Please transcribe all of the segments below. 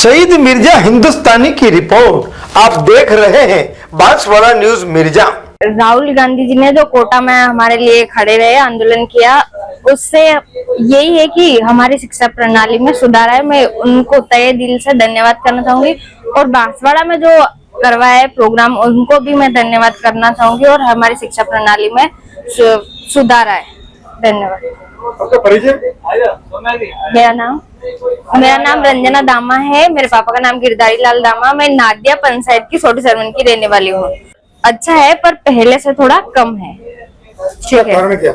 शहीद मिर्जा हिंदुस्तानी की रिपोर्ट आप देख रहे हैं बांसवाड़ा न्यूज मिर्जा। राहुल गांधी जी ने जो कोटा में हमारे लिए खड़े रहे, आंदोलन किया, उससे यही है कि हमारी शिक्षा प्रणाली में सुधार है। मैं उनको तहे दिल से धन्यवाद करना चाहूंगी और बांसवाड़ा में जो करवाया है प्रोग्राम, उनको भी मैं धन्यवाद करना चाहूंगी और हमारी शिक्षा प्रणाली में सुधार आए। धन्यवाद। आपका परिचय? मेरा नाम रंजना दामा है। मेरे पापा का नाम गिरधारी लाल दामा। मैं नादिया पंचायत की छोटी सरवन की रहने वाली हूँ। अच्छा है पर पहले से थोड़ा कम है। ठीक है। कारण क्या?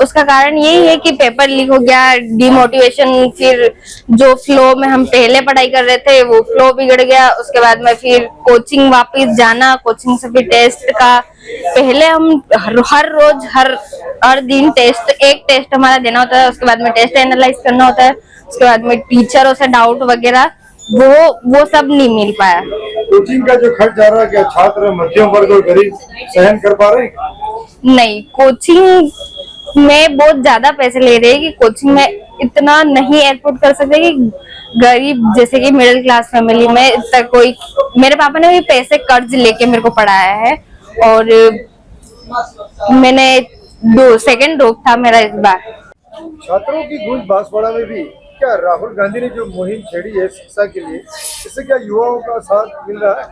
उसका कारण यही है कि पेपर लीक हो गया, डिमोटिवेशन, फिर जो फ्लो में हम पहले पढ़ाई कर रहे थे वो फ्लो बिगड़ गया। उसके बाद में फिर कोचिंग वापस जाना, कोचिंग से फिर टेस्ट का, पहले हम हर रोज हर दिन एक टेस्ट हमारा देना होता है। उसके बाद में टेस्ट एनालाइज करना होता है। उसके बाद में टीचरों से डाउट वगैरह वो सब नहीं मिल पाया। कोचिंग का जो खर्च जा रहा है, क्या छात्र मध्यम वर्ग और गरीब सहन कर पा रहे हैं? नहीं, कोचिंग में बहुत ज्यादा पैसे ले रहे हैं कि कोचिंग में इतना नहीं एफोर्ड कर सकते कि गरीब, जैसे कि मिडिल क्लास फैमिली में तक कोई। मेरे पापा ने भी पैसे कर्ज लेके मेरे को पढ़ाया है और मैंने सेकंड ड्रॉप था मेरा इस बार। छात्रों की गूंज बांसवाड़ा में भी। क्या राहुल गांधी ने जो मुहिम छेड़ी है शिक्षा के लिए, इससे क्या युवाओं का साथ मिल रहा है?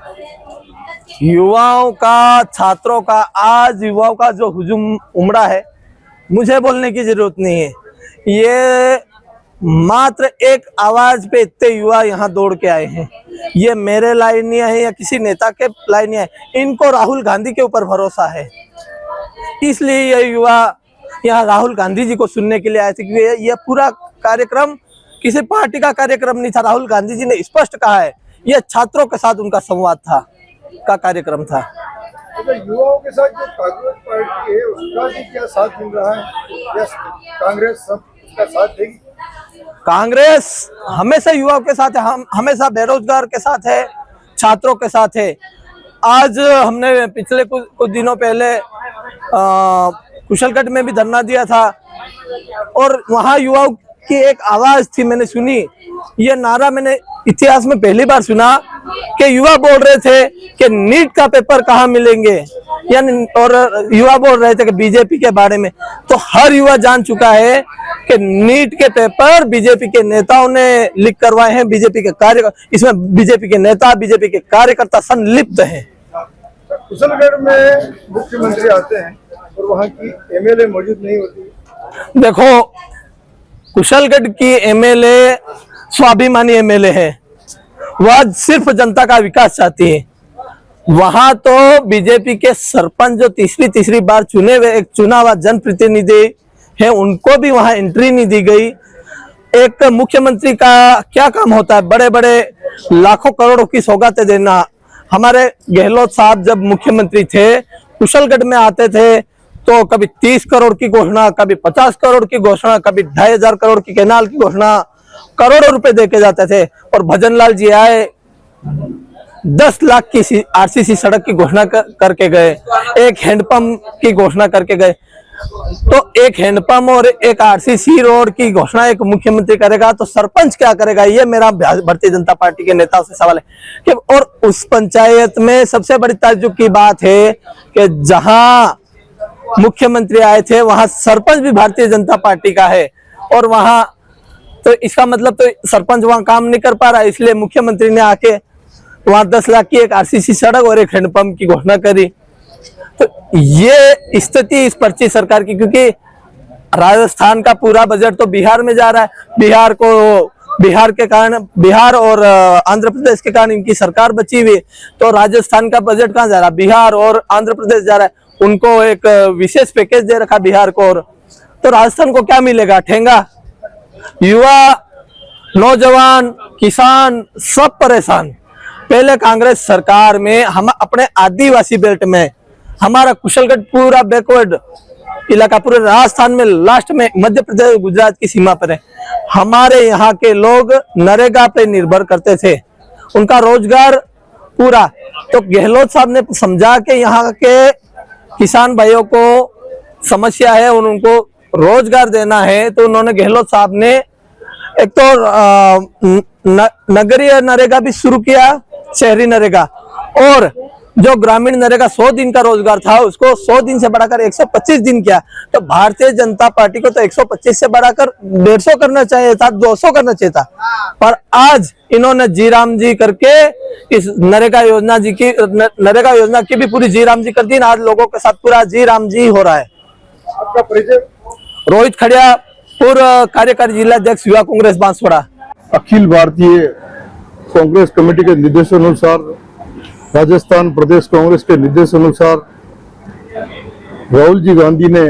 युवाओं का, छात्रों का, आज युवाओं का जो हुजूम उमड़ा है, मुझे बोलने की जरूरत नहीं है। ये मात्र एक आवाज पे इतने युवा यहाँ दौड़ के आए हैं। ये मेरे लाइन नहीं है या किसी नेता के लाइन नहीं है, इनको राहुल गांधी के ऊपर भरोसा है। इसलिए ये युवा यहाँ राहुल गांधी जी को सुनने के लिए आए थे कि ये पूरा कार्यक्रम किसी पार्टी का कार्यक्रम नहीं था। राहुल गांधी जी ने स्पष्ट कहा है, ये छात्रों के साथ उनका संवाद था, का कार्यक्रम था। तो युवाओं के साथ जो कांग्रेस पार्टी है उसका भी क्या साथ मिल रहा है या कांग्रेस सबका साथ देगी? कांग्रेस हमेशा युवाओं के साथ है, हम हमेशा बेरोजगार के साथ है, छात्रों के साथ है। आज हमने पिछले कुछ दिनों पहले कुशलगढ़ में भी धरना दिया था और वहाँ युवाओं की एक आवाज थी, मैंने सुनी। ये नारा मैंने इतिहास में पहली बार सुना कि युवा बोल रहे थे कि नीट का पेपर कहाँ मिलेंगे, यानी, और युवा बोल रहे थे कि बीजेपी के बारे में। तो हर युवा जान चुका है कि नीट के पेपर बीजेपी के नेताओं ने लीक करवाए हैं। बीजेपी के इसमें बीजेपी के नेता, बीजेपी के कार्यकर्ता संलिप्त हैं। कुशलगढ़ में मुख्यमंत्री आते हैं और वहाँ की एमएलए मौजूद नहीं होती। देखो, कुशलगढ़ की एमएलए स्वाभिमानी एमएलए है, वह सिर्फ जनता का विकास चाहती है। वहां तो बीजेपी के सरपंच जो तीसरी बार चुने हुए एक चुना हुआ जनप्रतिनिधि है, उनको भी वहां एंट्री नहीं दी गई। एक मुख्यमंत्री का क्या काम होता है? बड़े बड़े लाखों करोड़ों की सौगातें देना। हमारे गहलोत साहब जब मुख्यमंत्री थे, कुशलगढ़ में आते थे तो कभी 30 करोड़ की घोषणा, कभी 50 करोड़ की घोषणा, कभी 2,500 करोड़ की कैनाल की घोषणा, करोड़ों रुपए देके जाते थे। और भजन लाल जी आए, 10 लाख की आरसीसी सड़क की घोषणा करके गए, एक हैंडपंप की घोषणा करके गए। तो एक हैंडपंप और एक आरसीसी रोड की घोषणा एक मुख्यमंत्री करेगा तो सरपंच क्या करेगा? ये मेरा भारतीय जनता पार्टी के नेताओं से सवाल है कि, और उस पंचायत में सबसे बड़ी ताज्जुब की बात है कि जहां मुख्यमंत्री आए थे वहां सरपंच भी भारतीय जनता पार्टी का है। और वहां तो इसका मतलब तो सरपंच वहां काम नहीं कर पा रहा, इसलिए मुख्यमंत्री ने आके वहां 10 लाख की एक आरसीसी सड़क और एक हैंडपंप की घोषणा करी। तो ये स्थिति इस पर्ची सरकार की, क्योंकि राजस्थान का पूरा बजट तो बिहार में जा रहा है। बिहार के कारण, बिहार और आंध्र प्रदेश के कारण इनकी सरकार बची हुई है। तो राजस्थान का बजट कहाँ जा रहा है? बिहार और आंध्र प्रदेश जा रहा है। उनको एक विशेष पैकेज दे रखा बिहार को, और तो राजस्थान को क्या मिलेगा? ठेंगा। युवा, नौजवान, किसान सब परेशान। पहले कांग्रेस सरकार में हम अपने आदिवासी बेल्ट में, हमारा कुशलगढ़ पूरा बैकवर्ड इलाका पूरे राजस्थान में लास्ट में मध्य प्रदेश गुजरात की सीमा पर है। हमारे यहाँ के लोग नरेगा पे निर्भर करते थे, उनका रोजगार पूरा। तो गहलोत साहब ने समझा कि यहाँ के किसान भाइयों को समस्या है और उनको रोजगार देना है, तो उन्होंने, गहलोत साहब ने एक तो नगरीय नरेगा भी शुरू किया, शहरी नरेगा, और जो ग्रामीण नरेगा 100 दिन का रोजगार था उसको 100 दिन से बढ़ाकर 125 दिन किया। तो भारतीय जनता पार्टी को तो 125 से बढ़ाकर 150 करना चाहिए था, 200 करना चाहिए था, पर आज इन्होंने जी राम जी करके इस नरेगा योजना की भी पूरी जी राम जी कर दी। आज लोगों के साथ पूरा जी राम जी हो रहा है। आपका परिचय? रोहित खड़िया, पूर्व कार्यकारी जिलाध्यक्ष युवा कांग्रेस बांसवाड़ा। अखिल भारतीय कांग्रेस कमेटी के निर्देशानुसार, राजस्थान प्रदेश कांग्रेस के निर्देशानुसार राहुल जी गांधी ने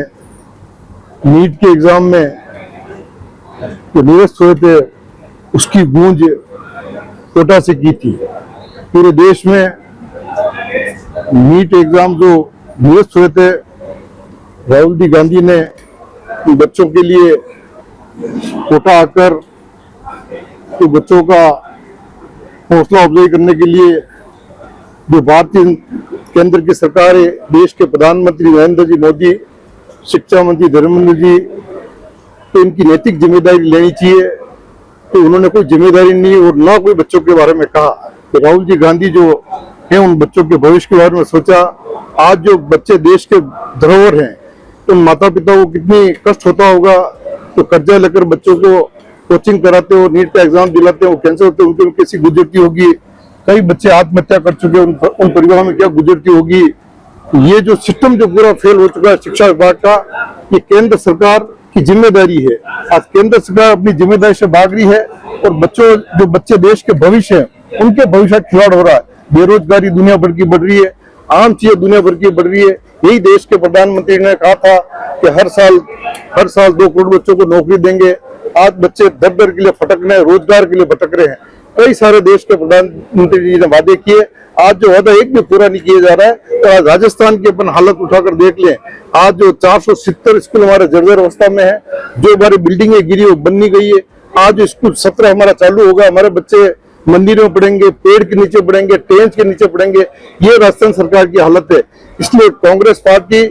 नीट के एग्जाम में जो निरस्त हुए थे उसकी गूंज कोटा से की थी। पूरे देश में नीट एग्जाम जो निरस्त हुए थे, राहुल जी गांधी ने बच्चों के लिए कोटा आकर तो बच्चों का हौसला अफजाई करने के लिए जो भारतीय केंद्र की सरकार है, देश के प्रधानमंत्री नरेंद्र जी मोदी, शिक्षा मंत्री धर्मेंद्र जी, तो इनकी नैतिक जिम्मेदारी लेनी चाहिए। तो उन्होंने कोई जिम्मेदारी नहीं और ना कोई बच्चों के बारे में कहा। तो राहुल जी गांधी जो है उन बच्चों के भविष्य के बारे में सोचा। आज जो बच्चे देश के धरोहर हैं, तो माता पिता को कितनी कष्ट होता होगा। तो कर्जा लेकर बच्चों को कोचिंग कराते हो, नीट का एग्जाम दिलाते हो, कैंसर होते हैं, उनकी कैसी गुजरती होगी। कई बच्चे आत्महत्या कर चुके हैं, उन परिवारों में क्या गुजरती होगी। ये जो सिस्टम जो पूरा फेल हो चुका है शिक्षा विभाग का, ये केंद्र सरकार की जिम्मेदारी है। आज केंद्र सरकार अपनी जिम्मेदारी से भाग रही है और जो बच्चे देश के भविष्य हैं, उनके भविष्य खिलाड़ हो रहा है। बेरोजगारी दुनिया भर की बढ़ रही है, आम चीजें दुनिया भर की बढ़ रही है। यही देश के प्रधानमंत्री ने कहा था कि हर साल 2 करोड़ बच्चों को नौकरी देंगे। आज बच्चे दर के लिए भटक रहे हैं, रोजगार के लिए भटक रहे हैं। कई सारे देश के प्रधानमंत्री जी ने वादे किए, आज जो वादा एक भी पूरा नहीं किया जा रहा है। तो आज राजस्थान की अपन हालत उठाकर देख लें। आज जो 470 स्कूल हमारे जर्जर अवस्था में है, जो हमारी बिल्डिंगें गिरी वो बन नहीं गई है। आज स्कूल 17 हमारा चालू होगा, हमारे बच्चे मंदिरों में पढ़ेंगे, पेड़ के नीचे पढ़ेंगे, टेंट के नीचे पढ़ेंगे। ये राजस्थान सरकार की हालत है। इसलिए कांग्रेस पार्टी,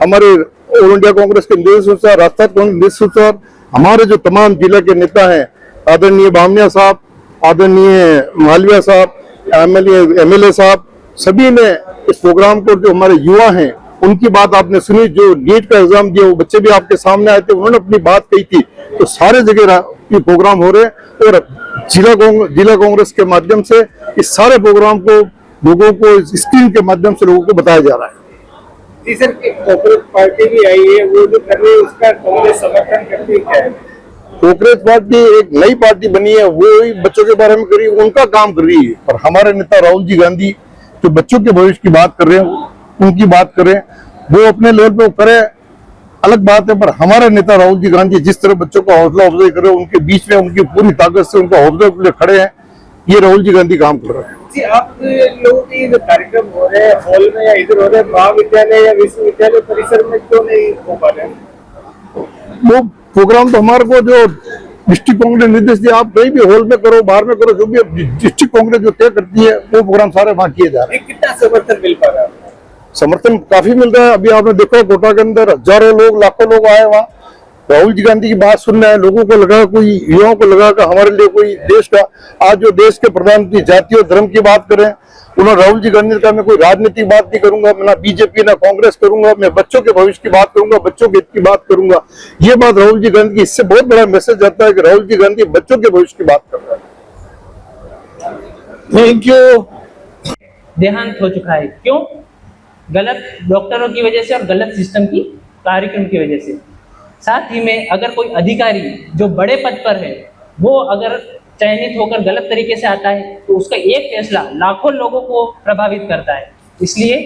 हमारे ऑल इंडिया कांग्रेस के निर्देशानुसार, राजस्थान कांग्रेस निर्देशानुसार, हमारे जो तमाम जिला के नेता हैं, आदरणीय बामनिया साहब, आदरणीय मालविया साहब, एमएलए साहब, सभी ने इस प्रोग्राम को, जो हमारे युवा हैं उनकी बात आपने सुनी। जो नीट का एग्जाम दिया वो बच्चे भी आपके सामने आए थे, उन्होंने अपनी बात कही थी। तो सारे जगह ये प्रोग्राम हो रहे हैं और जिला कांग्रेस के माध्यम से इस सारे प्रोग्राम को लोगों को स्क्रीन के माध्यम से लोगों को बताया जा रहा है। जी सर, कांग्रेस पार्टी भी आई है, वो जो कर रही है उसका कांग्रेस समर्थन करती है। कांग्रेस पार्टी एक नई पार्टी बनी है, वो ही बच्चों के बारे में कर रही है, उनका काम कर रही है। और हमारे नेता राहुल जी गांधी जो बच्चों के भविष्य की बात कर रहे हैं, उनकी बात करें, वो अपने लेवल पे करें, अलग बात है। पर हमारे नेता राहुल जी गांधी जिस तरह बच्चों का हौसला अफजाई कर रहे हैं, उनके बीच में उनकी पूरी ताकत से उनका हौसला के लिए खड़े हैं, ये राहुल जी गांधी काम कर रहे हैं। जी, आप लोगों की जो कार्यक्रम हो रहे हैं हॉल में या इधर हो रहे हैं, महाविद्यालय या विश्वविद्यालय परिसर में क्यों नहीं हो पा रहे? वो प्रोग्राम तो हमारे को जो डिस्ट्रिक्ट कांग्रेस निर्देश दिया, आप कहीं भी हॉल में करो, बाहर में करो, जो भी डिस्ट्रिक्ट कांग्रेस जो तय करती है वो प्रोग्राम सारे वहाँ किए जा रहे हैं। कितना समर्थन मिल पा रहा है? समर्थन काफी मिल रहा है। अभी आपने देखा कोटा के अंदर हजारों लोग, लाखों लोग आए वहाँ राहुल जी गांधी की बात सुन रहे हैं। लोगों को लगा, कोई युवाओं को लगा कि हमारे लिए कोई देश का, आज जो देश के प्रधानमंत्री जाति और धर्म की बात करें, उन्होंने राहुल जी गांधी ने कहा मैं कोई राजनीतिक बात नहीं करूंगा, मैं ना बीजेपी ना कांग्रेस करूंगा, मैं बच्चों के भविष्य की बात करूंगा, बच्चों के हित की बात करूंगा। ये बात राहुल जी गांधी की, इससे बहुत बड़ा मैसेज आता है कि राहुल जी गांधी बच्चों के भविष्य की बात कर रहे हैं। Thank you. देहांत हो चुका है, क्यों? गलत डॉक्टरों की वजह से और गलत सिस्टम की कार्यक्रम की वजह से। साथ ही में अगर कोई अधिकारी जो बड़े पद पर है, वो अगर चयनित होकर गलत तरीके से आता है, तो उसका एक फैसला लाखों लोगों को प्रभावित करता है। इसलिए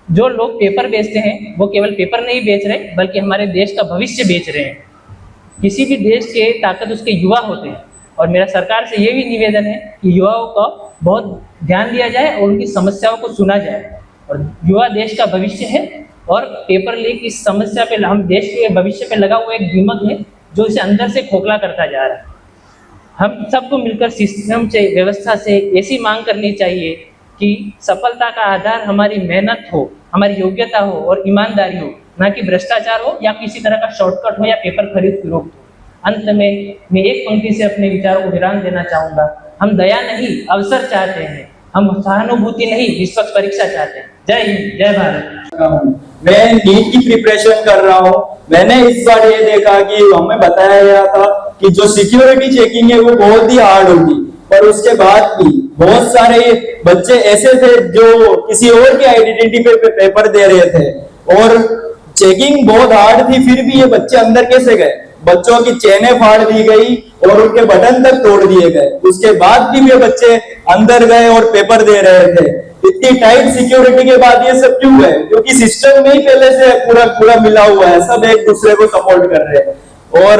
जो लोग पेपर बेचते हैं, वो केवल पेपर नहीं बेच रहे, बल्कि हमारे देश का भविष्य बेच रहे हैं। किसी भी देश के ताकत उसके युवा होते हैं, और मेरा सरकार से ये भी निवेदन है कि युवाओं का बहुत ध्यान दिया जाए और उनकी समस्याओं को सुना जाए। और युवा देश का भविष्य है, और पेपर लीक इस समस्या पे, हम देश के भविष्य पे लगा हुआ एक दीमक है जो इसे अंदर से खोखला करता जा रहा है। हम सबको मिलकर सिस्टम से, व्यवस्था से ऐसी मांग करनी चाहिए कि सफलता का आधार हमारी मेहनत हो, हमारी योग्यता हो और ईमानदारी हो, ना कि भ्रष्टाचार हो या किसी तरह का शॉर्टकट हो या पेपर खरीद फरोख्त हो। अंत में मैं एक पंक्ति से अपने विचारों को विराम देना चाहूंगा। हम दया नहीं अवसर चाहते हैं, हम सहानुभूति नहीं निष्पक्ष परीक्षा चाहते हैं। जय हिंद, जय भारत। मैं नीट की प्रिपरेशन कर रहा हूँ। मैंने इस बार ये देखा कि हमें बताया गया था कि जो सिक्योरिटी चेकिंग है वो बहुत ही हार्ड होगी, पर उसके बाद भी बहुत सारे बच्चे ऐसे थे जो किसी और की आइडेंटिटी पे पेपर दे रहे थे और चेकिंग बहुत हार्ड थी, फिर भी ये बच्चे अंदर कैसे गए? बच्चों की चेनें फाड़ दी गई और उनके बटन तक तोड़ दिए गए, उसके बाद भी ये बच्चे अंदर गए और पेपर दे रहे थे। इतनी टाइट सिक्योरिटी के बाद ये सब क्यों है? क्योंकि सिस्टम में ही पहले से पूरा मिला हुआ है, सब एक दूसरे को सपोर्ट कर रहे हैं। और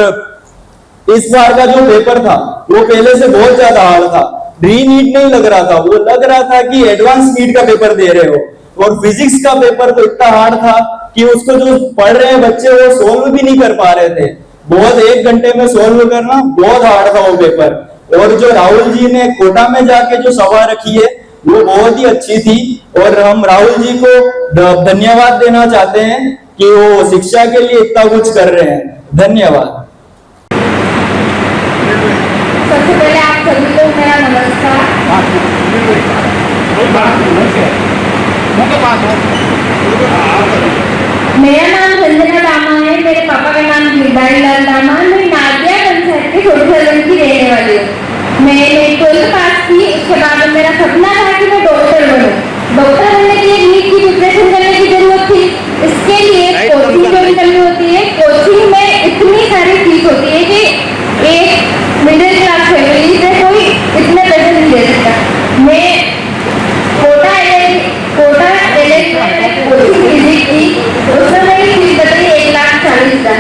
इस बार का जो पेपर था वो पहले से बहुत ज्यादा हार्ड था। प्री नीट नहीं लग रहा था, वो लग रहा था कि एडवांस नीट का पेपर दे रहे हो। और फिजिक्स का पेपर तो इतना हार्ड था कि उसको जो पढ़ रहे हैं बच्चे वो सोल्व भी नहीं कर पा रहे थे। बहुत 1 घंटे में सोल्व करना बहुत हार्ड था वो पेपर। और जो राहुल जी ने कोटा में जाके जो सभा रखी है वो बहुत ही अच्छी थी और हम राहुल जी को धन्यवाद देना चाहते हैं कि वो शिक्षा के लिए इतना कुछ कर रहे हैं। धन्यवाद। सबसे पहले आप सभी को मेरा नमस्कार। मेरा नाम संजना दामा है, मेरे पापा का नाम गिरधारी लाल दामा। मैं नादिया पंचायत के छोटे सदन की रहने वाली हूँ। मैंने 12th पास की, उसके बाद मेरा सपना था कि मैं डॉक्टर बनूं। डॉक्टर बनने के लिए नीट की प्रिपरेशन करने की जरूरत थी। इसके लिए कोचिंग ज्वाइन करनी होती है। कोचिंग में इतनी सारी फीस होती है कि एक मिडिल क्लास फैमिली से कोई इतने पैसे नहीं दे सकता। मैं कोटा कोचिंग विजिट की, उसमें मेरी फीस बताई 1,40,000।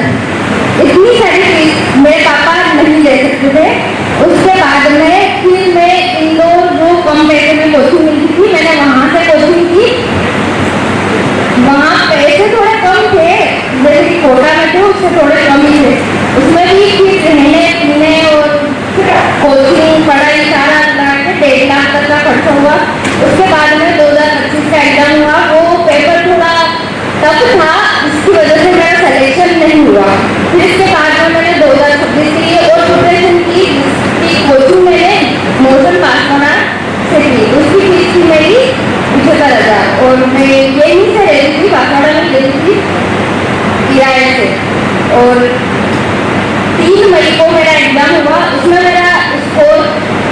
इतनी सारी फीस मेरे पापा नहीं दे सकते थे। उसके बाद में फिर मैं इंदौर जो कम पैसे में कोचिंग मिलती थी, मैंने वहां से कोचिंग की। वहाँ पैसे थोड़े कम थे, जैसे कि कोटा में थे उससे थोड़े कम ही थे। उसमें भी फिर रहने पीने और कोचिंग पढ़ाई सारा लगा के 1.5 लाख तक का खर्चा हुआ। उसके बाद में 2025 का एग्जाम हुआ। वो पेपर थोड़ा टफ था, इसकी वजह से मेरा सिलेक्शन नहीं हुआ। फिर इसके बाद में मैंने 2026 के लिए और प्रिपरेशन की, जिसकी कोचिंग मैंने मोशन पासवाना से की। उसकी फीस थी मेरी 75,000 और मैं यहीं से रहती थी, पासवाड़ा में रहती थी किराए से। और 3 मई को मेरा एग्जाम हुआ, उसमें मेरा स्कोर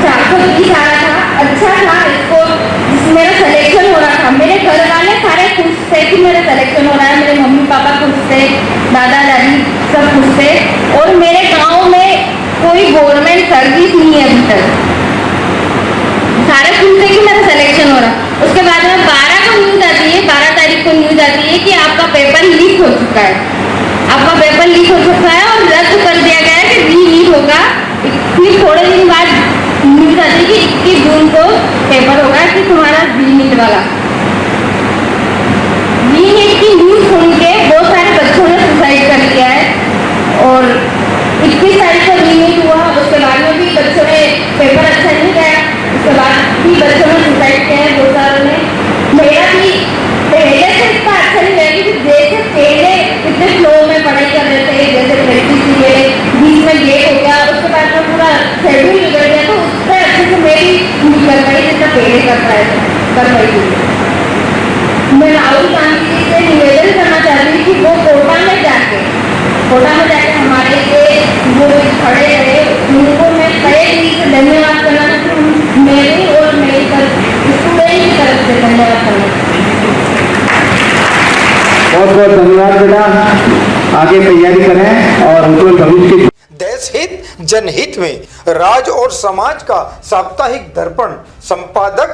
420 आ रहा था। अच्छा था स्कोर, जिसमें मेरा सिलेक्शन हो रहा था। मेरे घर वाले सारे खुश थे कि मेरा सिलेक्शन हो रहा है। मेरे मम्मी पापा खुश थे, दादा दादी सब खुश थे। और मेरे गांव में कोई गवर्नमेंट सर्विस नहीं है अभी तक, सारे खुश थे कि मेरा सिलेक्शन हो रहा। उसके बाद में 12 को न्यूज आती है, 12 तारीख को न्यूज आती है कि आपका पेपर लीक हो चुका है, आपका पेपर लीक हो चुका है और रद्द कर दिया गया है कि री नीट होगा। फिर थोड़े दिन बाद न्यूज आती है कि 21 जून को पेपर होगा कि तुम्हारा री नीट वाला। री नीट की न्यूज सुन के बहुत सारे बच्चों ने सुसाइड कर लिया है और 21 तारीख को री नीट हुआ। उसके बाद में भी बच्चों ने पेपर अच्छा नहीं गया, उसके बाद भी बच्चों ने सुसाइड किया है बहुत सारों ने। मेरा भी पहले से इतना अच्छा नहीं लगा क्योंकि जैसे पहले इतने फ्लो में पढ़ाई कर रहे थे, जैसे प्रैक्टिस के लिए बीच में गेप हो गया, उसके बाद में पूरा शेड्यूल बिगड़ गया, तो उससे अच्छे से मैं भी नहीं कर पाई जितना पहले कर पाई थी। मैं राहुल गांधी जी से निवेदन करना चाहती हूँ कि वो कोटा में जाके हमारे लिए वो खड़े रहे, उनको मैं कई दिल से धन्यवाद करना चाहती हूँ। मेरी और मेरी स्टूडेंट की तरफ से धन्यवाद करना चाहती हूँ। बहुत बहुत धन्यवाद बेटा, आगे तैयारी करें और उनको भविष्य की। देश हित जनहित में राज और समाज का साप्ताहिक दर्पण संपादक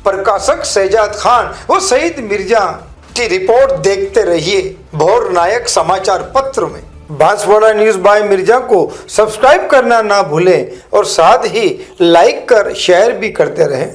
प्रकाशक शहजाद खान व शहीद मिर्जा की रिपोर्ट देखते रहिए भोर नायक समाचार पत्र में। बांसवाड़ा न्यूज बाय मिर्जा को सब्सक्राइब करना ना भूलें और साथ ही लाइक कर शेयर भी करते रहें।